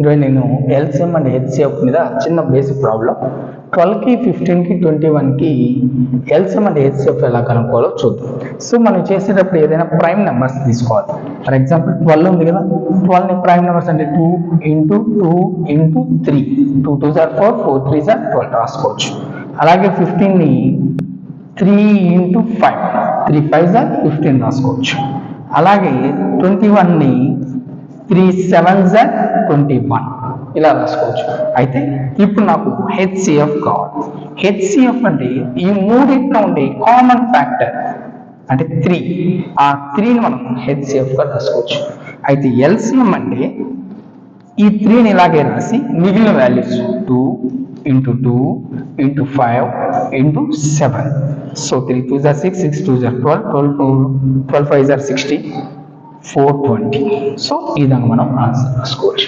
ఈరోజు నేను LCM and HCF మీద చిన్న బేసిక్ ప్రాబ్లం 12కి 15కి 21కి ఎల్సిఎం అండ్ హెచ్సిఎఫ్ ఎలా కనుక్కోవాలో చూద్దాం. సో మనం చేసేటప్పుడు ఏదైనా ప్రైమ్ నెంబర్స్ తీసుకోవాలి. ఫర్ ఎగ్జాంపుల్ 12 ఉంది కదా, 12ని ప్రైమ్ నెంబర్స్ అంటే 2 into 2 into 3, 2 2s are 4, 4 3s are 12 రాసుకోవచ్చు. అలాగే 15ని 3 ఇంటూ 5, 3 5s are 15 రాసుకోవచ్చు. అలాగే 21ని 3 7s are 21 ఇలా రాసుకోవచ్చు. అయితే ఇప్పుడు నాకు హెచ్సిఎఫ్ కావాలి. హెచ్సిఎఫ్ అంటే ఈ మూడింటిలో ఉండే కామన్ ఫ్యాక్టర్ అంటే 3, ఆ 3ని మనం హెచ్సిఎఫ్గా రాసుకోవచ్చు. అయితే ఎల్సిఎం అంటే ఈ 3ని ఇలాగే రాసి మిగిలిన values 2 into 2 into 5 into 7. So 3 2s are 6, 6 2s are 12, 12 5s are 60, 420. So ఈ విధంగా మనం ఆన్సర్ రాసుకోవచ్చు.